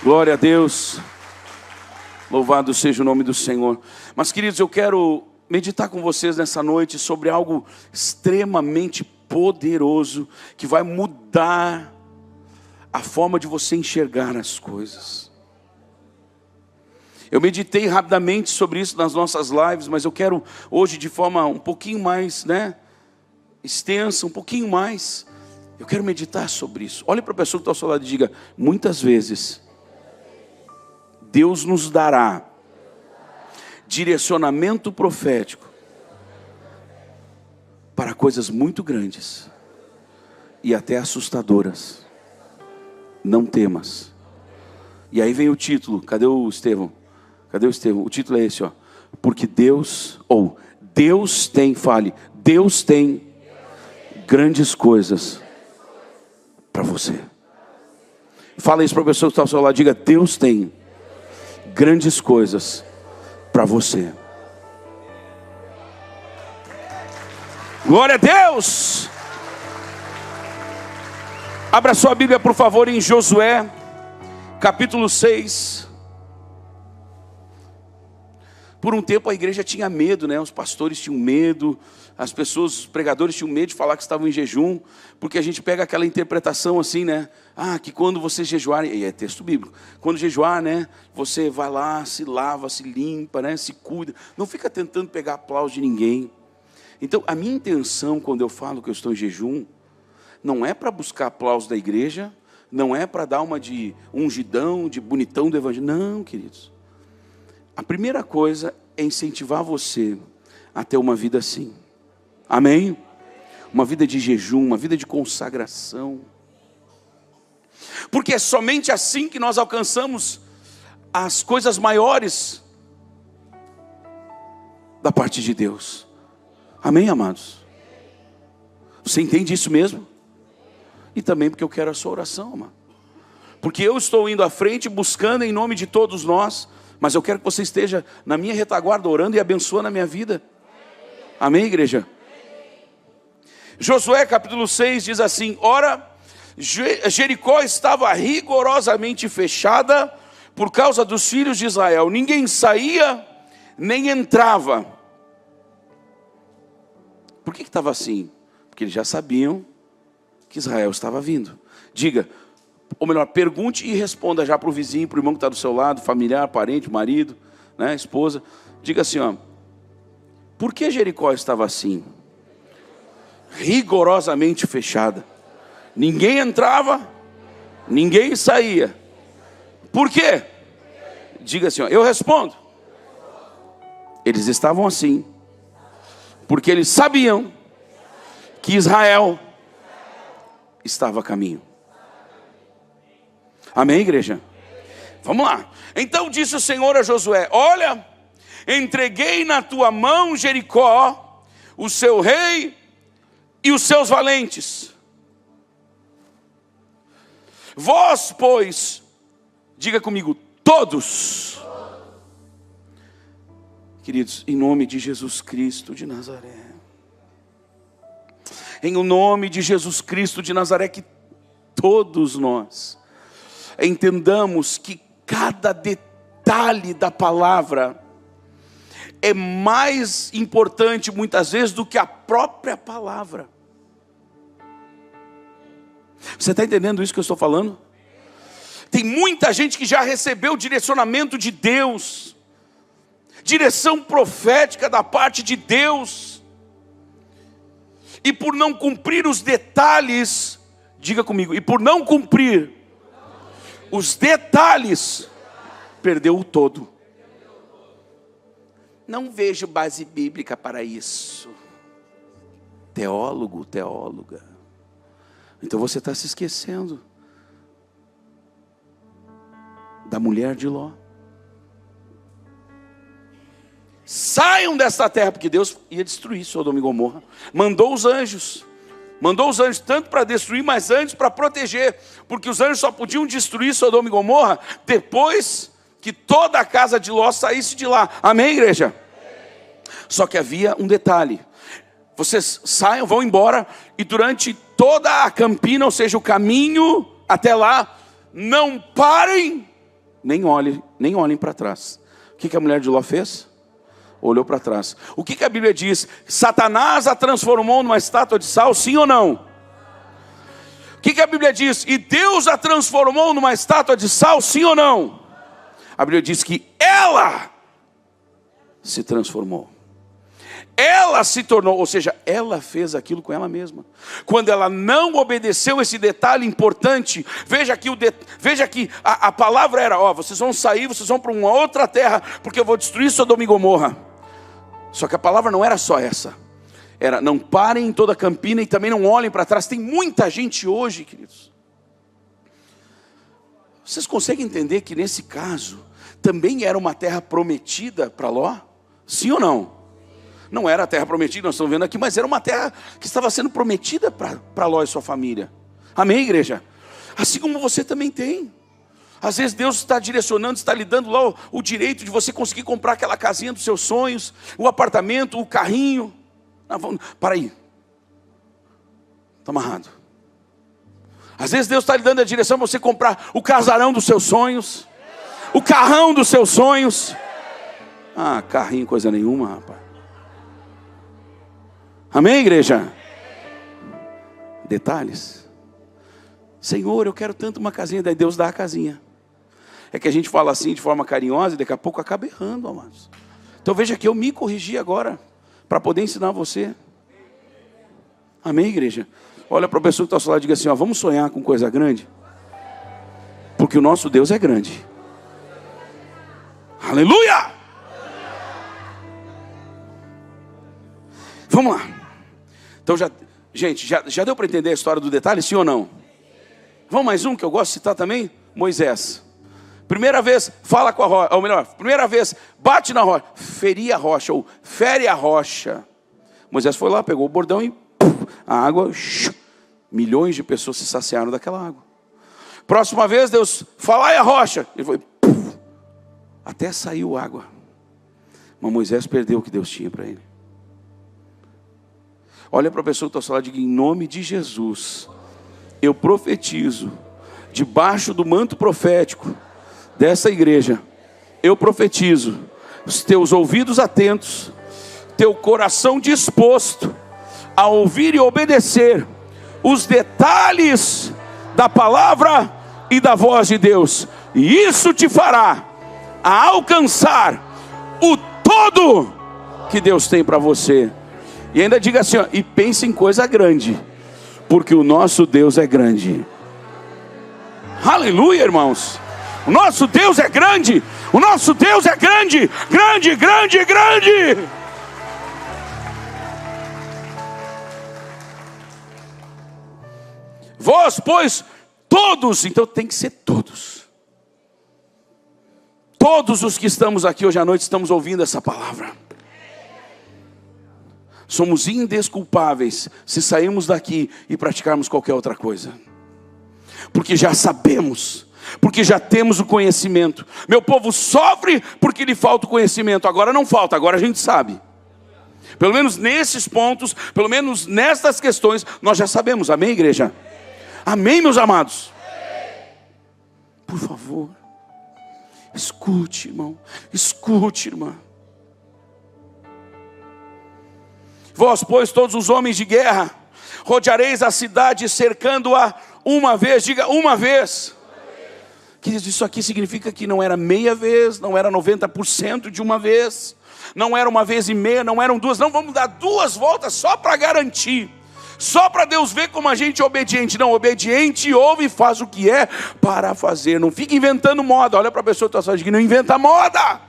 Glória a Deus. Louvado seja o nome do Senhor. Mas, queridos, eu quero meditar com vocês nessa noite sobre algo extremamente poderoso que vai mudar a forma de você enxergar as coisas. Eu meditei rapidamente sobre isso nas nossas lives, mas eu quero hoje de forma um pouquinho mais, extensa, um pouquinho mais. Eu quero meditar sobre isso. Olhe para a pessoa que está ao seu lado e diga: muitas vezes Deus nos dará direcionamento profético para coisas muito grandes e até assustadoras. Não temas. E aí vem o título. Cadê o Estevão? Cadê o Estevão? O título é esse, ó. Porque Deus tem, Deus tem grandes coisas para você. Fala isso para a pessoa que está ao seu lado. Diga: Deus tem grandes coisas para você. Glória a Deus. Abra sua Bíblia, por favor, em Josué, capítulo 6. Por um tempo a igreja tinha medo, Os pastores tinham medo, as pessoas, os pregadores tinham medo de falar que estavam em jejum, porque a gente pega aquela interpretação assim, que quando você jejuar, e é texto bíblico, quando jejuar, você vai lá, se lava, se limpa, se cuida, não fica tentando pegar aplauso de ninguém. Então, a minha intenção quando eu falo que eu estou em jejum, não é para buscar aplauso da igreja, não é para dar uma de ungidão, de bonitão do evangelho, não, queridos. A primeira coisa é incentivar você a ter uma vida assim. Amém? Uma vida de jejum, uma vida de consagração. Porque é somente assim que nós alcançamos as coisas maiores da parte de Deus. Amém, amados? Você entende isso mesmo? E também porque eu quero a sua oração, amado. Porque eu estou indo à frente, buscando em nome de todos nós, mas eu quero que você esteja na minha retaguarda, orando e abençoando a minha vida. Amém, igreja? Josué capítulo 6 diz assim: ora, Jericó estava rigorosamente fechada por causa dos filhos de Israel. Ninguém saía, nem entrava. Por que estava assim? Porque eles já sabiam que Israel estava vindo. Diga, ou melhor, pergunte e responda já para o vizinho, para o irmão que está do seu lado, familiar, parente, marido, esposa. Diga assim, por que Jericó estava assim? Rigorosamente fechada. Ninguém entrava, ninguém saía. Por quê? Diga assim, eu respondo. Eles estavam assim porque eles sabiam que Israel estava a caminho. Amém, igreja? Vamos lá. Então disse o Senhor a Josué: olha, entreguei na tua mão Jericó, o seu rei e os seus valentes. Vós, pois, diga comigo, todos. Queridos, em nome de Jesus Cristo de Nazaré, em o nome de Jesus Cristo de Nazaré, que todos nós entendamos que cada detalhe da palavra é mais importante muitas vezes do que a própria palavra. Você está entendendo isso que eu estou falando? Tem muita gente que já recebeu o direcionamento de Deus, direção profética da parte de Deus, e por não cumprir os detalhes, diga comigo, e por não cumprir os detalhes, perdeu o todo. Não vejo base bíblica para isso. Teólogo, teóloga. Então você está se esquecendo da mulher de Ló. Saiam desta terra, porque Deus ia destruir Sodoma e Gomorra. Mandou os anjos tanto para destruir, mas antes para proteger, porque os anjos só podiam destruir Sodoma e Gomorra depois que toda a casa de Ló saísse de lá. Amém, igreja? Só que havia um detalhe: vocês saiam, vão embora, e durante toda a campina, ou seja, o caminho até lá, não parem nem olhem para trás. O que a mulher de Ló fez? Olhou para trás. O que a Bíblia diz? Satanás a transformou numa estátua de sal, sim ou não? O que a Bíblia diz? E Deus a transformou numa estátua de sal, sim ou não? A Bíblia diz que ela se transformou. Ela se tornou, ou seja, ela fez aquilo com ela mesma. Quando ela não obedeceu esse detalhe importante, veja que a palavra era, vocês vão sair, vocês vão para uma outra terra, porque eu vou destruir Sodoma e Gomorra. Só que a palavra não era só essa. Era, não parem em toda a campina e também não olhem para trás. Tem muita gente hoje, queridos. Vocês conseguem entender que nesse caso, também era uma terra prometida para Ló? Sim ou não? Não era a terra prometida, nós estamos vendo aqui, mas era uma terra que estava sendo prometida para Ló e sua família. Amém, igreja? Assim como você também tem. Às vezes Deus está direcionando, está lhe dando lá o direito de você conseguir comprar aquela casinha dos seus sonhos, o apartamento, o carrinho. Para aí. Está amarrado. Às vezes Deus está lhe dando a direção para você comprar o casarão dos seus sonhos, o carrão dos seus sonhos. Carrinho, coisa nenhuma, rapaz. Amém, igreja? Detalhes. Senhor, eu quero tanto uma casinha. Daí Deus dá a casinha. É que a gente fala assim de forma carinhosa e daqui a pouco acaba errando, amados. Então veja que eu me corrigi agora para poder ensinar você. Amém, igreja? Olha para a pessoa que está ao seu lado e diga assim, vamos sonhar com coisa grande? Porque o nosso Deus é grande. Aleluia! Vamos lá. Então já deu para entender a história do detalhe, sim ou não? Vamos mais um que eu gosto de citar também? Moisés. Primeira vez, fala com a rocha, ou melhor, primeira vez, bate na rocha, feria a rocha, ou fere a rocha. Moisés foi lá, pegou o bordão e a água, milhões de pessoas se saciaram daquela água. Próxima vez, Deus, falai a rocha. Ele foi, até saiu água. Mas Moisés perdeu o que Deus tinha para ele. Olha para a pessoa que está falando, diga, em nome de Jesus, eu profetizo, debaixo do manto profético dessa igreja, eu profetizo, os teus ouvidos atentos, teu coração disposto a ouvir e obedecer os detalhes da palavra e da voz de Deus, e isso te fará a alcançar o todo que Deus tem para você. E ainda diga assim, e pense em coisa grande, porque o nosso Deus é grande. Aleluia, irmãos. O nosso Deus é grande. O nosso Deus é grande. Grande, grande, grande. Vós, pois, todos, então tem que ser todos. Todos os que estamos aqui hoje à noite estamos ouvindo essa palavra. Somos indesculpáveis se sairmos daqui e praticarmos qualquer outra coisa. Porque já sabemos, porque já temos o conhecimento. Meu povo sofre porque lhe falta o conhecimento. Agora não falta, agora a gente sabe. Pelo menos nesses pontos, pelo menos nestas questões, nós já sabemos. Amém, igreja? Amém, meus amados? Por favor, escute, irmão. Escute, irmã. Vós, pois, todos os homens de guerra, rodeareis a cidade, cercando-a uma vez. Diga, uma vez. Que isso aqui significa que não era meia vez, não era 90% de uma vez, não era uma vez e meia, não eram duas. Não, vamos dar 2 voltas só para garantir. Só para Deus ver como a gente é obediente. Não, obediente ouve e faz o que é para fazer. Não fica inventando moda. Olha para a pessoa que está falando, não inventa moda.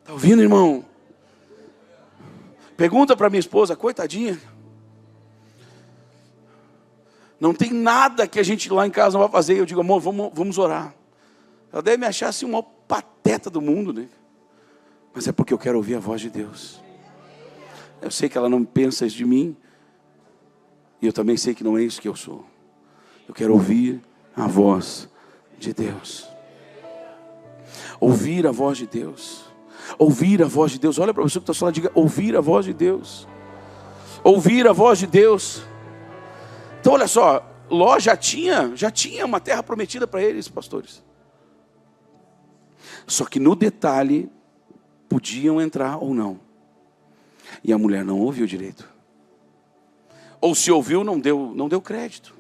Está ouvindo, irmão? Pergunta para minha esposa, coitadinha. Não tem nada que a gente lá em casa não vai fazer. Eu digo, amor, vamos orar. Ela deve me achar assim, uma pateta do mundo, né? Mas é porque eu quero ouvir a voz de Deus. Eu sei que ela não pensa isso de mim. E eu também sei que não é isso que eu sou. Eu quero ouvir a voz de Deus. Ouvir a voz de Deus. Ouvir a voz de Deus. Olha para você que está falando, diga, ouvir a voz de Deus. Ouvir a voz de Deus. Então olha só, Ló já tinha uma terra prometida para eles, pastores. Só que no detalhe, podiam entrar ou não. E a mulher não ouviu direito. Ou se ouviu, não deu crédito.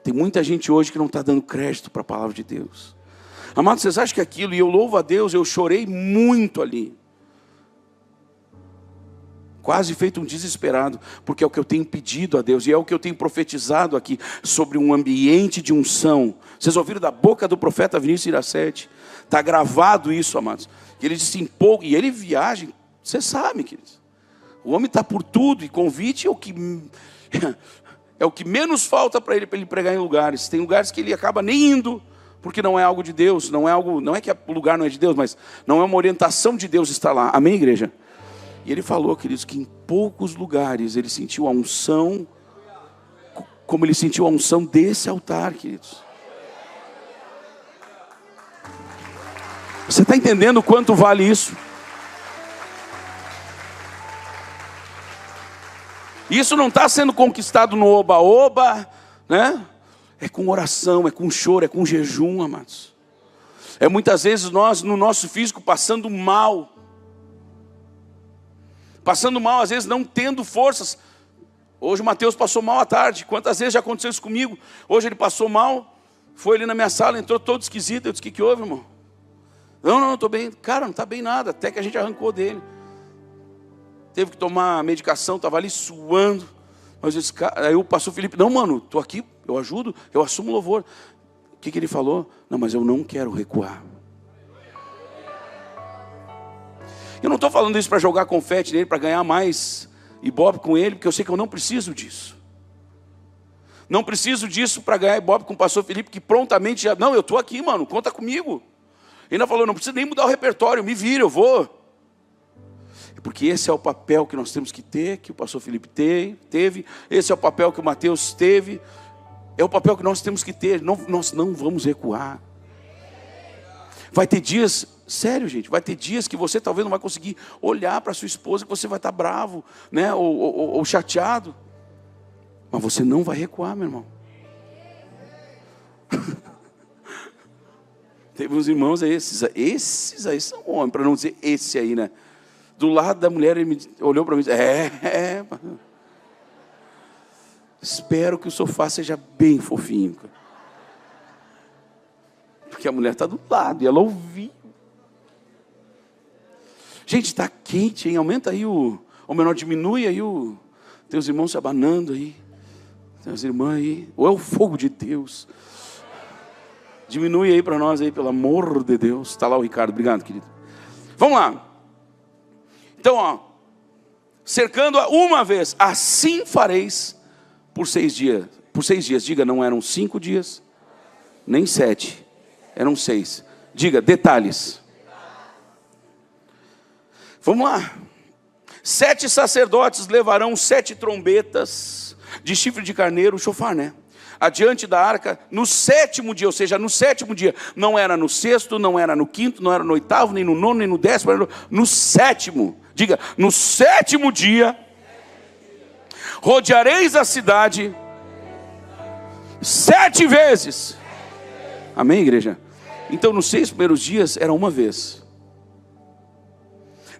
Tem muita gente hoje que não está dando crédito para a palavra de Deus. Amados, vocês acham que aquilo, e eu louvo a Deus, eu chorei muito ali. Quase feito um desesperado, porque é o que eu tenho pedido a Deus, e é o que eu tenho profetizado aqui, sobre um ambiente de unção. Vocês ouviram da boca do profeta Vinícius Iracete? Está gravado isso, amados. Que ele disse empolga, e ele viaja, vocês sabem, queridos. O homem está por tudo, e convite é o que menos falta para ele pregar em lugares. Tem lugares que ele acaba nem indo, porque não é algo de Deus, não é que o lugar não é de Deus, mas não é uma orientação de Deus estar lá. Amém, igreja? E ele falou, queridos, que em poucos lugares ele sentiu a unção, como ele sentiu a unção desse altar, queridos. Você está entendendo quanto vale isso? Isso não está sendo conquistado no oba-oba, né? É com oração, é com choro, é com jejum, amados. É muitas vezes nós, no nosso físico, passando mal, às vezes não tendo forças. Hoje o Mateus passou mal à tarde. Quantas vezes já aconteceu isso comigo? Hoje ele passou mal, foi ali na minha sala, entrou todo esquisito. Eu disse, o que houve, irmão? Não, estou bem. Cara, não está bem nada, até que a gente arrancou dele. Teve que tomar medicação, estava ali suando. Mas eu disse, aí o pastor Felipe, não, mano, estou aqui, eu ajudo, eu assumo o louvor. O que ele falou? Não, mas eu não quero recuar. Eu não estou falando isso para jogar confete nele, para ganhar mais ibope com ele, porque eu sei que eu não preciso disso. Não preciso disso para ganhar ibope com o pastor Felipe, que prontamente já, não, eu estou aqui, mano, conta comigo. Ele ainda falou, não precisa nem mudar o repertório, me vira, eu vou. Porque esse é o papel que nós temos que ter, que o pastor Felipe teve, esse é o papel que o Mateus teve, é o papel que nós temos que ter, nós não vamos recuar. Vai ter dias, sério gente, vai ter dias que você talvez não vai conseguir olhar para sua esposa, que você vai estar bravo, né, ou chateado, mas você não vai recuar, meu irmão. Teve uns irmãos aí, esses aí são homens, para não dizer esse aí, né? Do lado da mulher, ele olhou para mim e disse, espero que o sofá seja bem fofinho. Porque a mulher está do lado e ela ouviu. Gente, está quente, hein? Aumenta aí ou menor, diminui aí tem os irmãos se abanando aí. Tem as irmãs aí. Ou é o fogo de Deus. Diminui aí para nós aí, pelo amor de Deus. Está lá o Ricardo, obrigado, querido. Vamos lá. Então, cercando-a uma vez, assim fareis por 6 dias. Por 6 dias, diga, não eram 5 dias, nem 7, eram 6. Diga, detalhes. Vamos lá. 7 sacerdotes levarão 7 trombetas de chifre de carneiro, chofar, né? Adiante da arca, no 7º dia, ou seja, no 7º dia, não era no 6º, não era no 5º, não era no 8º, nem no 9º, nem no 10º, era no 7º. Diga, no 7º dia, rodeareis a cidade 7 vezes. Amém, igreja? Então, nos 6 primeiros dias, era uma vez.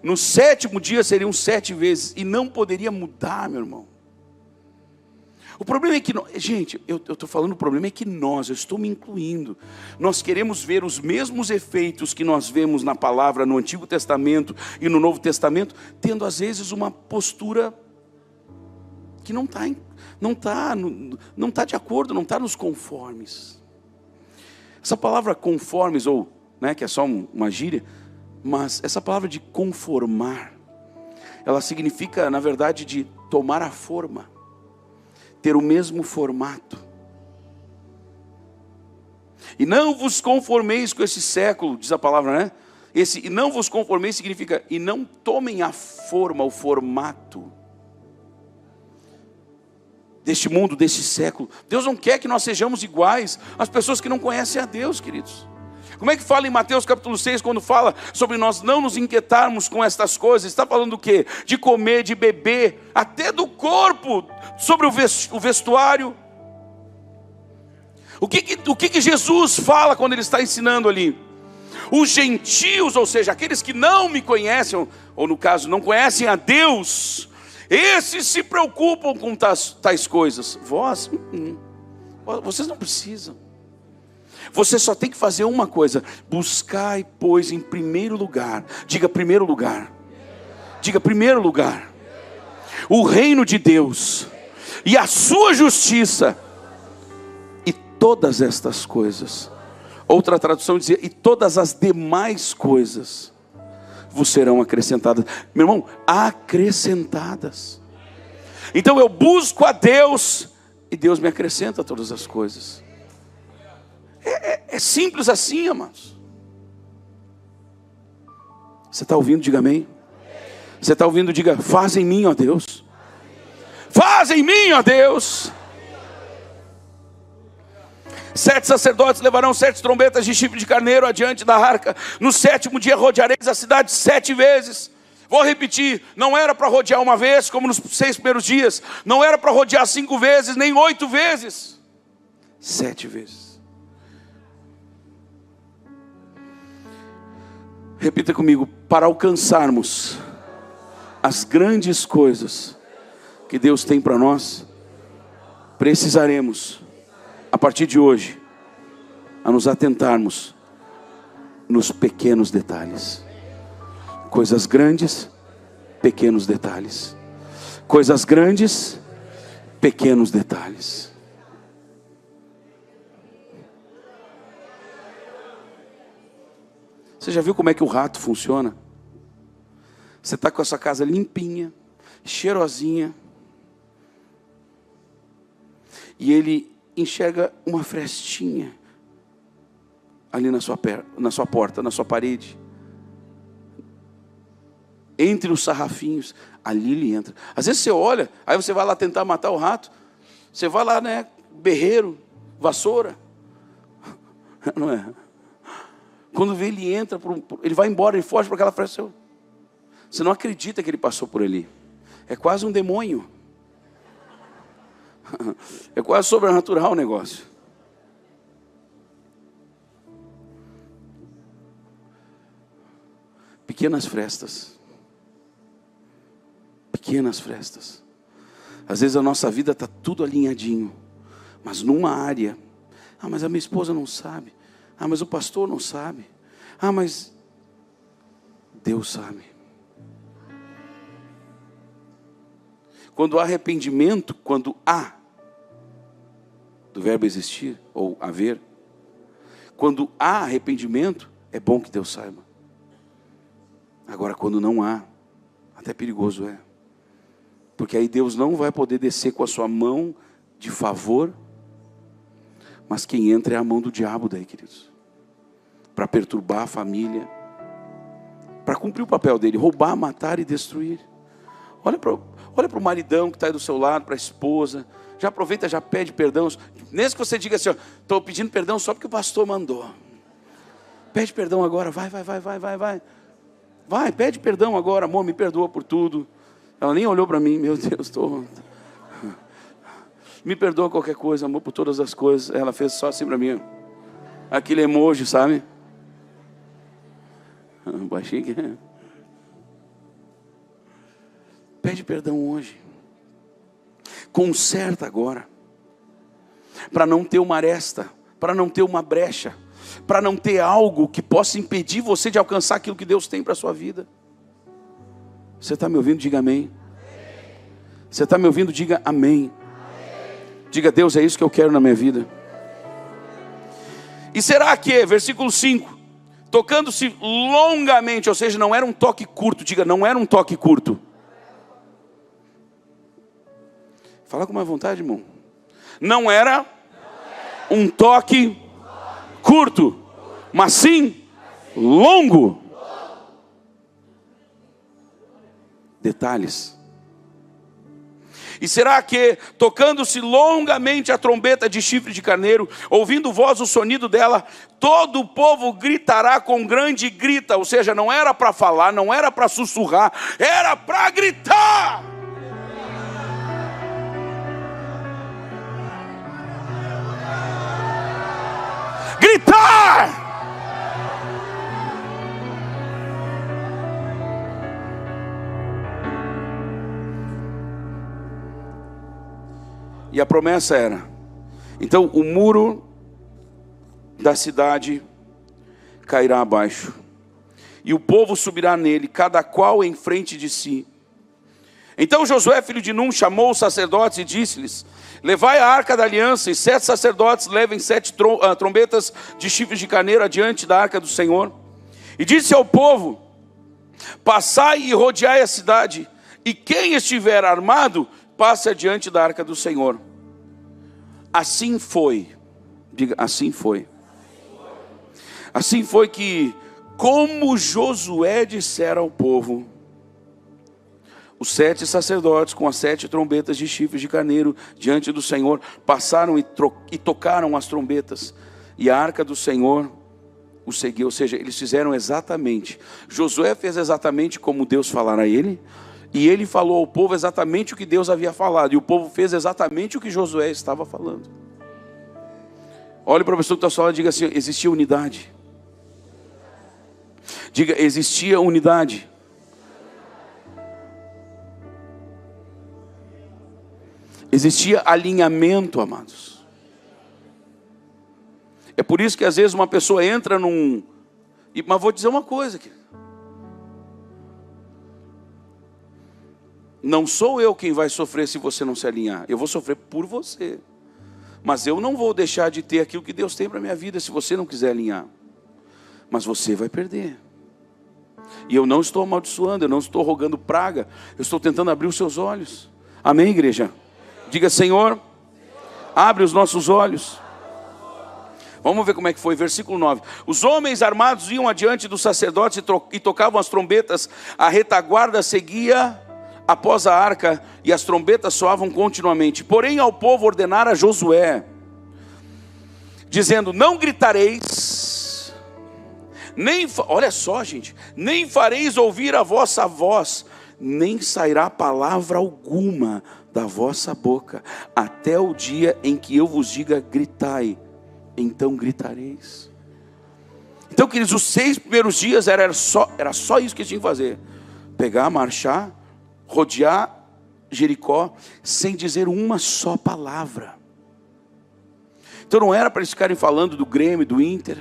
No 7º dia, seriam 7 vezes. E não poderia mudar, meu irmão. O problema é que, gente, eu estou falando, o problema é que eu estou me incluindo. Nós queremos ver os mesmos efeitos que nós vemos na palavra no Antigo Testamento e no Novo Testamento, tendo às vezes uma postura que não está de acordo, não está nos conformes. Essa palavra conformes, ou, né, que é só uma gíria, mas essa palavra de conformar, ela significa, na verdade, de tomar a forma. Ter o mesmo formato. E não vos conformeis com esse século, diz a palavra, né? E não vos conformeis significa, e não tomem a forma, o formato deste mundo, deste século. Deus não quer que nós sejamos iguais às pessoas que não conhecem a Deus, queridos. Como é que fala em Mateus capítulo 6, quando fala sobre nós não nos inquietarmos com estas coisas? Está falando do quê? De comer, de beber, até do corpo, sobre o vestuário. O que Jesus fala quando ele está ensinando ali? Os gentios, ou seja, aqueles que não me conhecem, ou no caso não conhecem a Deus, esses se preocupam com tais coisas. Vocês não precisam. Você só tem que fazer uma coisa: buscai, pois, em primeiro lugar. Diga primeiro lugar. Diga primeiro lugar. O reino de Deus e a sua justiça, e todas estas coisas. Outra tradução dizia: e todas as demais coisas vos serão acrescentadas. Meu irmão, acrescentadas. Então eu busco a Deus e Deus me acrescenta todas as coisas. É simples assim, amados. Você está ouvindo? Diga amém. Você está ouvindo? Diga: faz em mim, ó Deus. Faz em mim, ó Deus. 7 sacerdotes levarão 7 trombetas de chifre de carneiro adiante da arca. No 7º dia rodeareis a cidade 7 vezes. Vou repetir: não era para rodear uma vez, como nos 6 primeiros dias. Não era para rodear 5 vezes, nem 8 vezes. 7 vezes. Repita comigo: para alcançarmos as grandes coisas que Deus tem para nós, precisaremos, a partir de hoje, a nos atentarmos nos pequenos detalhes. Coisas grandes, pequenos detalhes. Coisas grandes, pequenos detalhes. Você já viu como é que o rato funciona? Você está com a sua casa limpinha, cheirosinha, e ele enxerga uma frestinha ali na sua porta, na sua parede, entre os sarrafinhos. Ali ele entra. Às vezes você olha, aí você vai lá tentar matar o rato, você vai lá, né, berreiro, vassoura, não é? Quando vê, ele entra, ele vai embora, ele foge para aquela fresta. Você não acredita que ele passou por ali. É quase um demônio. É quase sobrenatural o negócio. Pequenas frestas. Pequenas frestas. Às vezes a nossa vida está tudo alinhadinho, mas numa área: mas a minha esposa não sabe. Mas o pastor não sabe. Mas Deus sabe. Quando há arrependimento, quando há, do verbo existir ou haver, quando há arrependimento, é bom que Deus saiba. Agora, quando não há, até perigoso é. Porque aí Deus não vai poder descer com a sua mão de favor, mas quem entra é a mão do diabo daí, queridos. Para perturbar a família, para cumprir o papel dele: roubar, matar e destruir. Olha para o maridão que está aí do seu lado, para a esposa. Já aproveita, já pede perdão. Mesmo que você diga assim: estou pedindo perdão só porque o pastor mandou. Pede perdão agora, vai. Vai, pede perdão agora: amor, me perdoa por tudo. Ela nem olhou para mim: meu Deus, me perdoa qualquer coisa, amor, por todas as coisas. Ela fez só assim para mim, aquele emoji, sabe? Baixinho que... Pede perdão hoje. Conserta agora. Para não ter uma aresta, para não ter uma brecha, para não ter algo que possa impedir você de alcançar aquilo que Deus tem para a sua vida. Você está me ouvindo? Diga amém. Você está me ouvindo? Diga amém. Diga: Deus, é isso que eu quero na minha vida. E será que, versículo 5, tocando-se longamente, ou seja, não era um toque curto. Diga: não era um toque curto. Fala com mais vontade, irmão. Não era um toque curto, mas sim longo. Detalhes. E será que, tocando-se longamente a trombeta de chifre de carneiro, ouvindo voz o sonido dela, todo o povo gritará com grande grita? Ou seja, não era para falar, não era para sussurrar, era para gritar. gritar. E a promessa era: então o muro da cidade cairá abaixo, e o povo subirá nele, cada qual em frente de si. Então Josué, filho de Num, chamou os sacerdotes e disse-lhes: levai a arca da aliança, e 7 sacerdotes levem 7 trombetas de chifres de carneiro adiante da arca do Senhor. E disse ao povo: passai e rodeai a cidade, e quem estiver armado, passe adiante da arca do Senhor. Assim foi. Diga, assim foi. Assim foi que, como Josué dissera ao povo, os 7 sacerdotes com as 7 trombetas de chifres de carneiro diante do Senhor passaram e tocaram as trombetas, e a arca do Senhor o seguiu. Ou seja, eles fizeram exatamente, Josué fez exatamente como Deus falara a ele, e ele falou ao povo exatamente o que Deus havia falado, e o povo fez exatamente o que Josué estava falando. Olhe para a pessoa que está falando e diga assim: existia unidade. Diga, existia unidade. Existia alinhamento, amados. É por isso que às vezes uma pessoa entra mas vou dizer uma coisa aqui. Não sou eu quem vai sofrer se você não se alinhar. Eu vou sofrer por você. Mas eu não vou deixar de ter aquilo que Deus tem para a minha vida se você não quiser alinhar. Mas você vai perder. E eu não estou amaldiçoando, eu não estou rogando praga. Eu estou tentando abrir os seus olhos. Amém, igreja? Diga: Senhor, abre os nossos olhos. Vamos ver como é que foi, versículo 9. Os homens armados iam adiante dos sacerdotes e tocavam as trombetas. A retaguarda seguia após a arca, e as trombetas soavam continuamente. Porém ao povo ordenara Josué, dizendo: não gritareis, olha só, gente, nem fareis ouvir a vossa voz, nem sairá palavra alguma da vossa boca, até o dia em que eu vos diga: gritai, então gritareis. Então, queridos, os 6 primeiros dias era só isso que eles tinham que fazer: pegar, marchar, rodear Jericó, sem dizer uma só palavra. Então não era para eles ficarem falando do Grêmio, do Inter,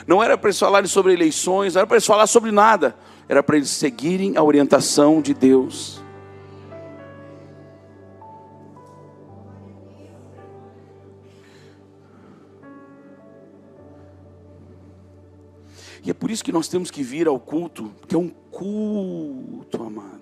não era para eles falarem sobre eleições, não era para eles falar sobre nada, era para eles seguirem a orientação de Deus. E é por isso que nós temos que vir ao culto, que é um culto, amado.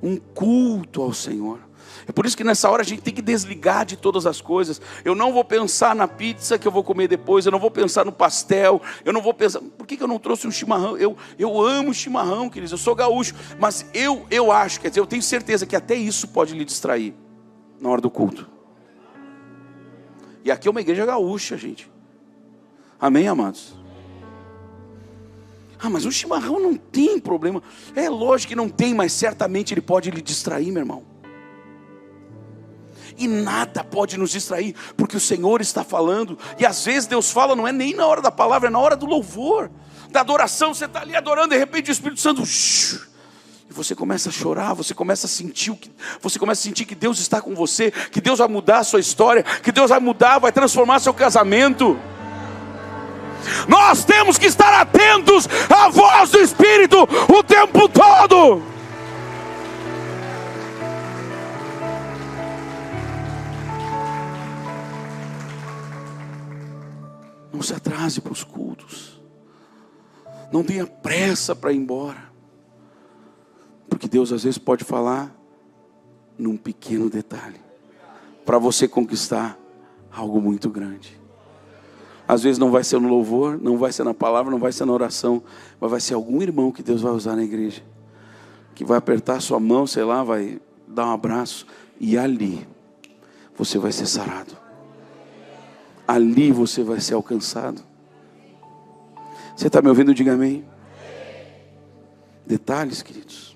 Um culto ao Senhor. É por isso que nessa hora a gente tem que desligar de todas as coisas. Eu não vou pensar na pizza que eu vou comer depois, eu não vou pensar no pastel, eu não vou pensar, por que eu não trouxe um chimarrão? Eu amo chimarrão, queridos, eu sou gaúcho, mas eu acho, quer dizer, eu tenho certeza que até isso pode lhe distrair na hora do culto. E aqui é uma igreja gaúcha, gente. Amém, amados? Mas o chimarrão não tem problema. É lógico que não tem, mas certamente ele pode lhe distrair, meu irmão. E nada pode nos distrair, porque o Senhor está falando. E às vezes Deus fala, não é nem na hora da palavra, é na hora do louvor, da adoração. Você está ali adorando, de repente o Espírito Santo, e você começa a chorar, você começa a sentir que Deus está com você, que Deus vai mudar a sua história, que Deus vai mudar, vai transformar seu casamento. Nós temos que estar atentos à voz do Espírito o tempo todo. Não se atrase para os cultos. Não tenha pressa para ir embora. Porque Deus às vezes pode falar num pequeno detalhe, para você conquistar algo muito grande. Às vezes não vai ser no louvor, não vai ser na palavra, não vai ser na oração, mas vai ser algum irmão que Deus vai usar na igreja, que vai apertar sua mão, sei lá, vai dar um abraço, e ali você vai ser sarado. Ali você vai ser alcançado. Você está me ouvindo? Diga amém. Detalhes, queridos.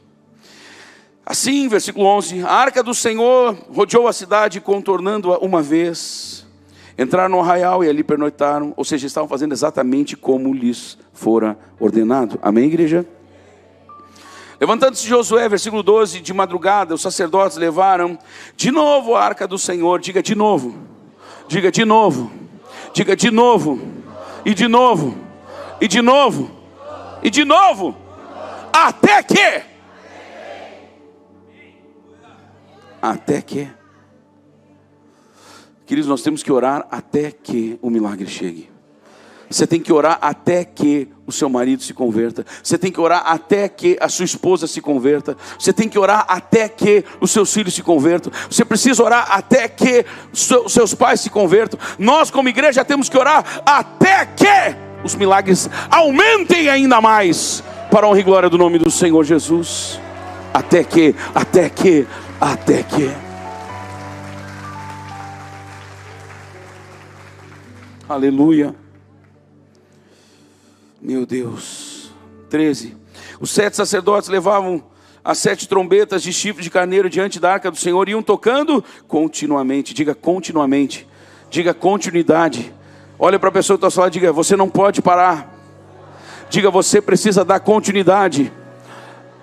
Assim, versículo 11, a arca do Senhor rodeou a cidade, contornando-a uma vez. Entraram no arraial e ali pernoitaram, ou seja, estavam fazendo exatamente como lhes fora ordenado. Amém, igreja? Levantando-se Josué, versículo 12, de madrugada, os sacerdotes levaram de novo a arca do Senhor. Diga de novo, diga de novo, diga de novo, e de novo, e de novo, e de novo, até que... Até que, queridos, nós temos que orar até que o milagre chegue. Você tem que orar até que o seu marido se converta. Você tem que orar até que a sua esposa se converta. Você tem que orar até que os seus filhos se convertam. Você precisa orar até que os seus pais se convertam. Nós como igreja temos que orar até que os milagres aumentem ainda mais, para a honra e glória do nome do Senhor Jesus. Até que aleluia, meu Deus. 13, os 7 sacerdotes levavam as 7 trombetas de chifre de carneiro diante da arca do Senhor, e iam tocando continuamente. Diga continuamente, diga continuidade. Olha para a pessoa que está ao seu lado, diga, você não pode parar. Diga, você precisa dar continuidade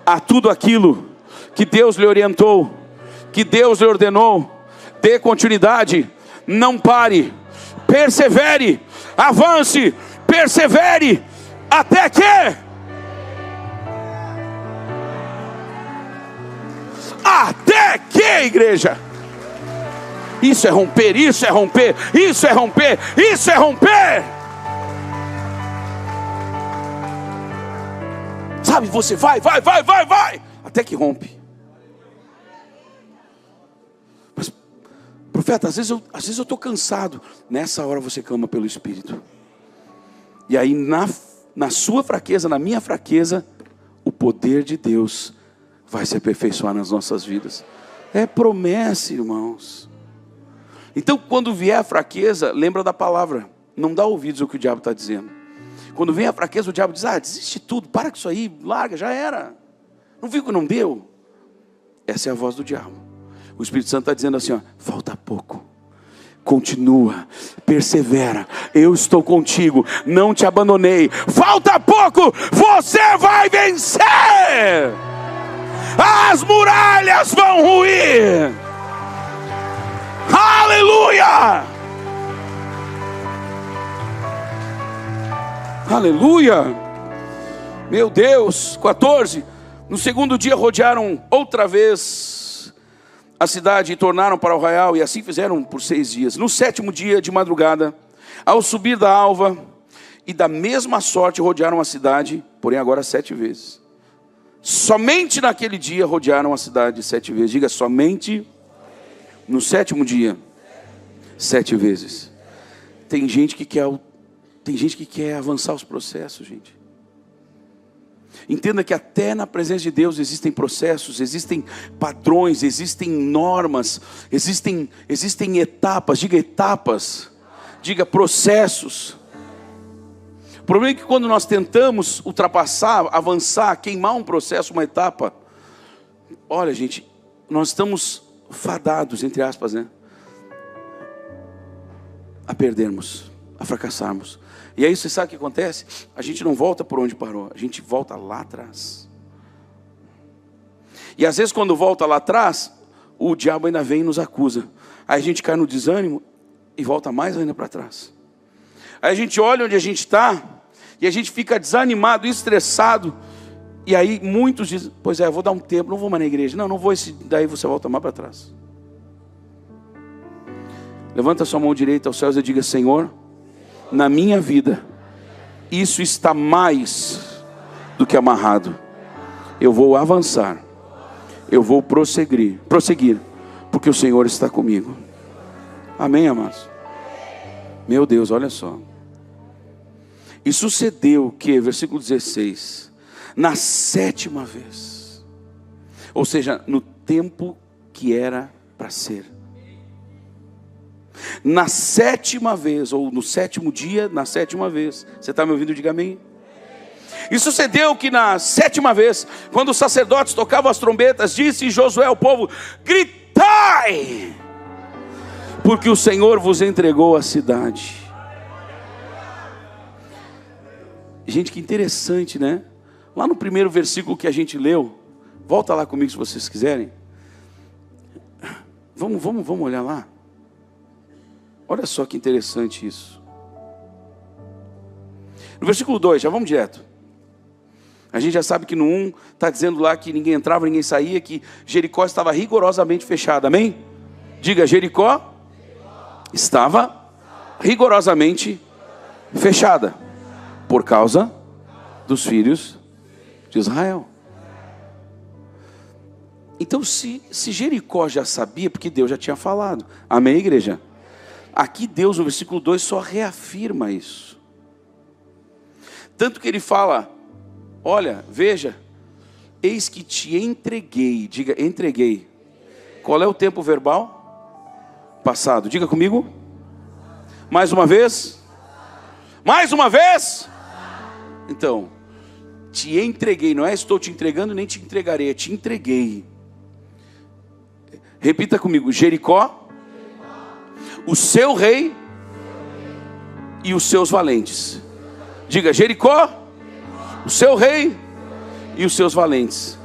a tudo aquilo que Deus lhe orientou, que Deus lhe ordenou. Dê continuidade, não pare, persevere, avance, persevere, até que... Até que, igreja? Isso é romper, isso é romper, isso é romper, isso é romper. Sabe, você vai, até que rompe. Mas, profeta, às vezes eu estou cansado. Nessa hora você clama pelo Espírito. E aí na sua fraqueza, na minha fraqueza, o poder de Deus vai se aperfeiçoar nas nossas vidas. É promessa, irmãos. Então, quando vier a fraqueza, lembra da palavra. Não dá ouvidos ao que o diabo está dizendo. Quando vem a fraqueza, o diabo diz, desiste tudo, para com isso aí, larga, já era. Não viu que não deu? Essa é a voz do diabo. O Espírito Santo está dizendo assim, falta pouco. Continua, persevera, eu estou contigo, não te abandonei. Falta pouco, você vai vencer. As muralhas vão ruir. Aleluia! Aleluia! Meu Deus, 14. No segundo dia rodearam outra vez a cidade e tornaram para o arraial, e assim fizeram por 6 dias. No 7º dia de madrugada, ao subir da alva, e da mesma sorte rodearam a cidade, porém agora 7 vezes. Somente naquele dia rodearam a cidade 7 vezes. Diga, somente no 7º dia, 7 vezes. Tem gente que quer avançar os processos, gente. Entenda que até na presença de Deus existem processos, existem padrões, existem normas, existem etapas. Diga etapas, diga processos. O problema é que quando nós tentamos ultrapassar, avançar, queimar um processo, uma etapa, olha, gente, nós estamos fadados, entre aspas, a perdermos, a fracassarmos. E aí você sabe o que acontece? A gente não volta por onde parou, a gente volta lá atrás. E às vezes quando volta lá atrás, o diabo ainda vem e nos acusa. Aí a gente cai no desânimo e volta mais ainda para trás. Aí a gente olha onde a gente está e a gente fica desanimado, estressado. E aí muitos dizem, pois eu vou dar um tempo, não vou mais na igreja. Não vou, daí você volta mais para trás. Levanta sua mão direita aos céus e diga, Senhor, na minha vida, isso está mais do que amarrado. Eu vou avançar, eu vou prosseguir, porque o Senhor está comigo. Amém, amados? Meu Deus, olha só. E sucedeu que, versículo 16, na 7ª vez, ou seja, no tempo que era para ser, na 7ª vez, ou no 7º dia, na 7ª vez. Você está me ouvindo? Diga amém. E sucedeu que na 7ª vez, quando os sacerdotes tocavam as trombetas, disse Josué ao povo: gritai, porque o Senhor vos entregou a cidade. Gente, que interessante, né? Lá no primeiro versículo que a gente leu, volta lá comigo se vocês quiserem. Vamos olhar lá. Olha só que interessante isso. No versículo 2, já vamos direto. A gente já sabe que no 1 está dizendo lá que ninguém entrava, ninguém saía, que Jericó estava rigorosamente fechada, amém? Diga, Jericó estava rigorosamente fechada, por causa dos filhos de Israel. Então se Jericó já sabia, porque Deus já tinha falado, amém, igreja? Aqui Deus no versículo 2 só reafirma isso. Tanto que ele fala: olha, veja, eis que te entreguei. Diga, entreguei. Qual é o tempo verbal? Passado. Diga comigo. Mais uma vez. Mais uma vez. Então, te entreguei. Não é estou te entregando, nem te entregarei. É te entreguei. Repita comigo. Jericó, o seu rei e os seus valentes. Diga, Jericó, o seu rei e os seus valentes.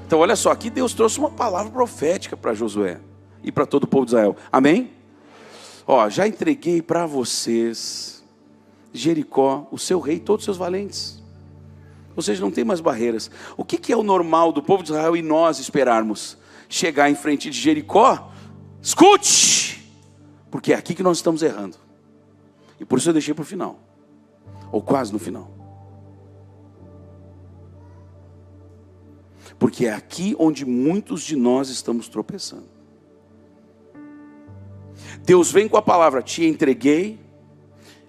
Então olha só, aqui Deus trouxe uma palavra profética para Josué e para todo o povo de Israel, amém? Ó, já entreguei para vocês Jericó, o seu rei e todos os seus valentes. Ou seja, não tem mais barreiras. O que é o normal do povo de Israel e nós esperarmos? Chegar em frente de Jericó, escute, porque é aqui que nós estamos errando. E por isso eu deixei para o final, ou quase no final. Porque é aqui onde muitos de nós estamos tropeçando. Deus vem com a palavra: te entreguei,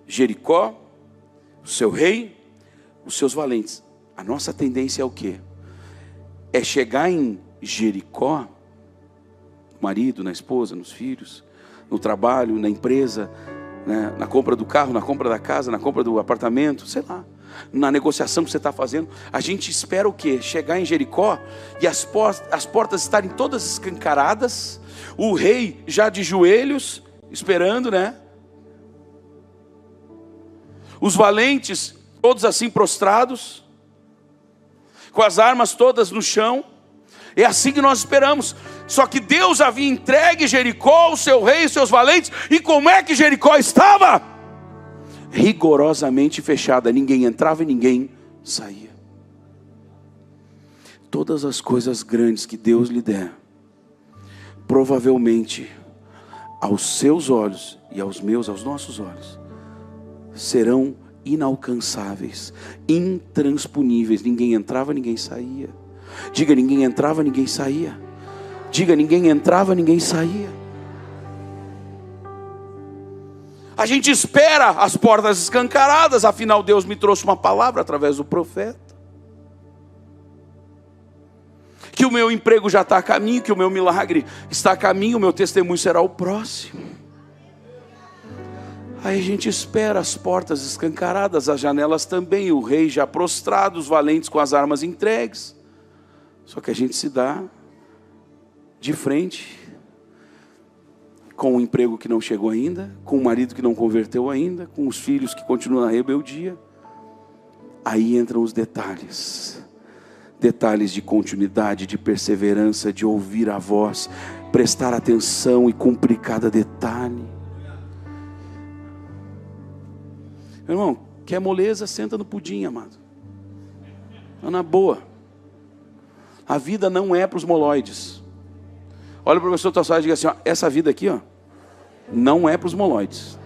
Jericó, o seu rei, os seus valentes. A nossa tendência é o quê? É chegar em Jericó, no marido, na esposa, nos filhos, no trabalho, na empresa, né, na compra do carro, na compra da casa, na compra do apartamento, sei lá, na negociação que você está fazendo. A gente espera o quê? Chegar em Jericó e as portas estarem todas escancaradas, o rei já de joelhos, esperando, né? Os valentes todos assim prostrados, com as armas todas no chão. É assim que nós esperamos. Só que Deus havia entregue Jericó, o seu rei e seus valentes. E como é que Jericó estava? Rigorosamente fechada. Ninguém entrava e ninguém saía. Todas as coisas grandes que Deus lhe der, provavelmente aos seus olhos e aos meus, aos nossos olhos, serão inalcançáveis, intransponíveis. Ninguém entrava, ninguém saía. Diga, ninguém entrava, ninguém saía. Diga, ninguém entrava, ninguém saía. A gente espera as portas escancaradas. Afinal Deus me trouxe uma palavra através do profeta, que o meu emprego já está a caminho, que o meu milagre está a caminho, o meu testemunho será o próximo. Aí a gente espera as portas escancaradas, as janelas também, o rei já prostrado, os valentes com as armas entregues. Só que a gente se dá de frente com o emprego que não chegou ainda, com o marido que não converteu ainda, com os filhos que continuam na rebeldia. Aí entram os detalhes. Detalhes de continuidade, de perseverança, de ouvir a voz, prestar atenção e cumprir cada detalhe. Meu irmão, quer moleza, senta no pudim, amado. É na boa. A vida não é para os moloides. Olha para o professor Tossai e diga assim: ó, essa vida aqui, ó, não é para os moloides.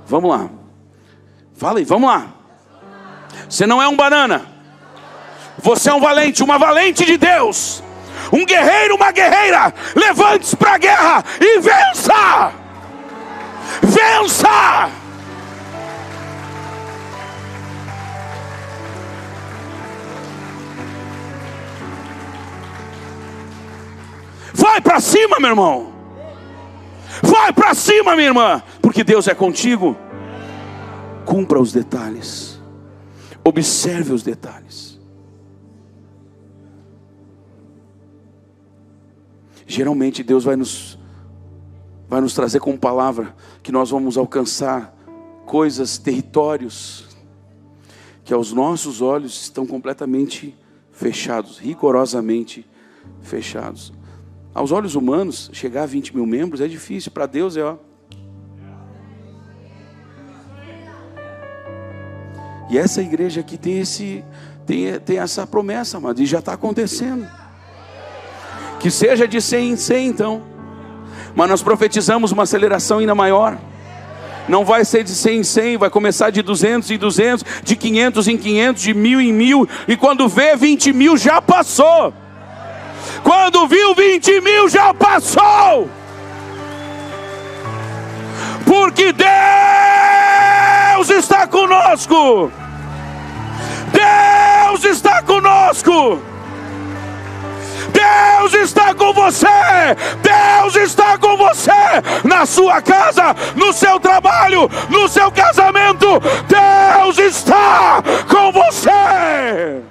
Vamos lá. Fala aí, vamos lá. Você não é um banana. Você é um valente, uma valente de Deus. Um guerreiro, uma guerreira. Levante-se para a guerra e vença. Vença. Vai para cima, meu irmão. Vai para cima, minha irmã. Porque Deus é contigo. Cumpra os detalhes. Observe os detalhes. Geralmente Deus vai nos trazer como palavra que nós vamos alcançar coisas, territórios, que aos nossos olhos estão completamente fechados, rigorosamente fechados. Aos olhos humanos, chegar a 20 mil membros é difícil, para Deus é E essa igreja aqui tem essa promessa, amado, e já está acontecendo. Que seja de 100 em 100 então. Mas nós profetizamos uma aceleração ainda maior. Não vai ser de 100 em 100, vai começar de 200 em 200, de 500 em 500, de 1000 em 1000. E quando vê 20 mil já passou. Quando viu 20 mil já passou. Porque Deus está conosco. Deus está conosco. Deus está com você. Deus está com você. Na sua casa, no seu trabalho, no seu casamento. Deus está com você.